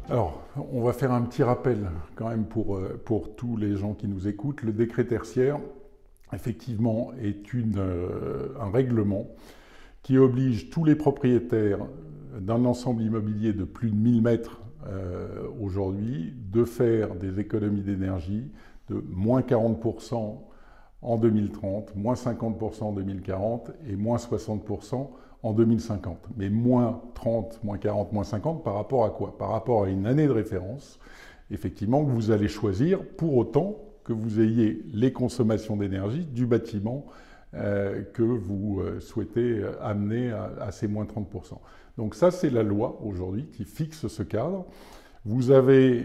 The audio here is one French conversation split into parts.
Alors, on va faire un petit rappel quand même pour tous les gens qui nous écoutent. Le décret tertiaire, effectivement, est un règlement qui oblige tous les propriétaires d'un ensemble immobilier de plus de 1000 mètres aujourd'hui de faire des économies d'énergie de moins 40% en 2030, moins 50% en 2040 et moins 60% en 2050. Mais moins 30, moins 40, moins 50 par rapport à quoi? Par rapport à une année de référence, effectivement, que vous allez choisir pour autant que vous ayez les consommations d'énergie du bâtiment que vous souhaitez amener à ces moins 30%. Donc ça, c'est la loi aujourd'hui qui fixe ce cadre. Vous avez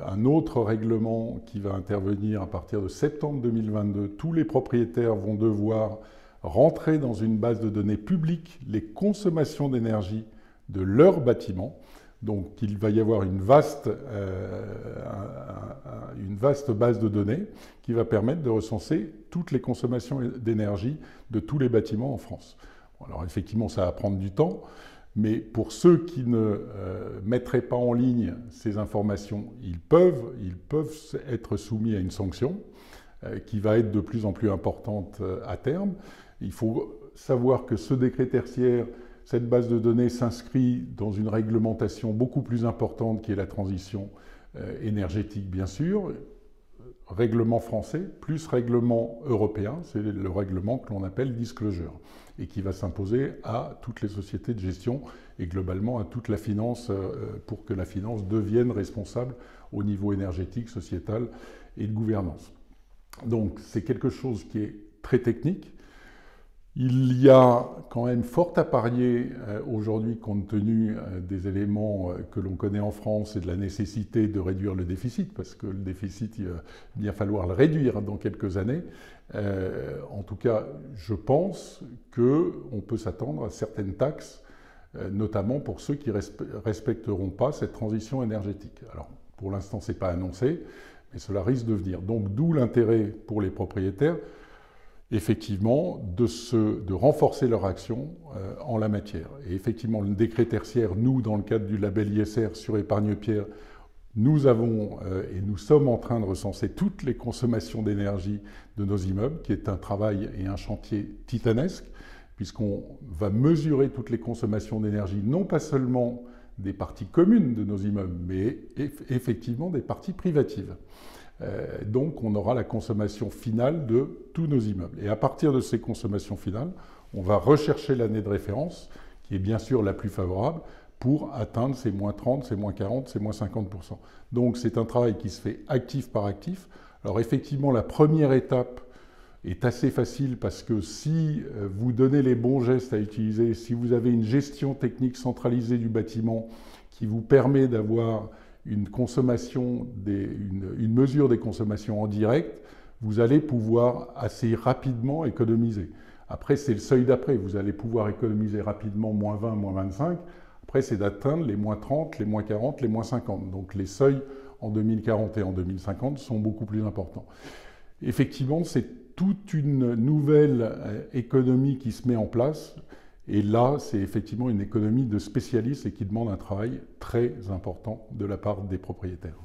un autre règlement qui va intervenir à partir de septembre 2022. Tous les propriétaires vont devoir rentrer dans une base de données publique les consommations d'énergie de leur bâtiment. Donc il va y avoir une vaste base de données qui va permettre de recenser toutes les consommations d'énergie de tous les bâtiments en France. Alors effectivement, ça va prendre du temps, mais pour ceux qui ne mettraient pas en ligne ces informations, ils peuvent être soumis à une sanction qui va être de plus en plus importante à terme. Il faut savoir que ce décret tertiaire, cette base de données s'inscrit dans une réglementation beaucoup plus importante qui est la transition énergétique, bien sûr. Règlement français plus règlement européen, c'est le règlement que l'on appelle disclosure et qui va s'imposer à toutes les sociétés de gestion et globalement à toute la finance pour que la finance devienne responsable au niveau énergétique, sociétal et de gouvernance. Donc c'est quelque chose qui est très technique. Il y a quand même fort à parier aujourd'hui compte tenu des éléments que l'on connaît en France et de la nécessité de réduire le déficit, parce que le déficit, il va bien falloir le réduire dans quelques années. En tout cas, je pense qu'on peut s'attendre à certaines taxes, notamment pour ceux qui ne respecteront pas cette transition énergétique. Alors, pour l'instant, ce n'est pas annoncé, mais cela risque de venir. Donc, d'où l'intérêt pour les propriétaires, effectivement, de renforcer leur action en la matière. Et effectivement, le décret tertiaire, nous, dans le cadre du label ISR sur Épargne-Pierre, nous avons et nous sommes en train de recenser toutes les consommations d'énergie de nos immeubles, qui est un travail et un chantier titanesque, puisqu'on va mesurer toutes les consommations d'énergie, non pas seulement des parties communes de nos immeubles, mais effectivement des parties privatives. Donc on aura la consommation finale de tous nos immeubles. Et à partir de ces consommations finales, on va rechercher l'année de référence, qui est bien sûr la plus favorable, pour atteindre ces moins 30, ces moins 40, ces moins 50%. Donc c'est un travail qui se fait actif par actif. Alors effectivement, la première étape est assez facile parce que si vous donnez les bons gestes à utiliser, si vous avez une gestion technique centralisée du bâtiment qui vous permet d'avoir une consommation, une mesure des consommations en direct, vous allez pouvoir assez rapidement économiser. Après, c'est le seuil d'après. Vous allez pouvoir économiser rapidement moins 20, moins 25. Après, c'est d'atteindre les moins 30, les moins 40, les moins 50. Donc les seuils en 2040 et en 2050 sont beaucoup plus importants. Effectivement, c'est toute une nouvelle économie qui se met en place. Et là, c'est effectivement une économie de spécialistes et qui demande un travail très important de la part des propriétaires.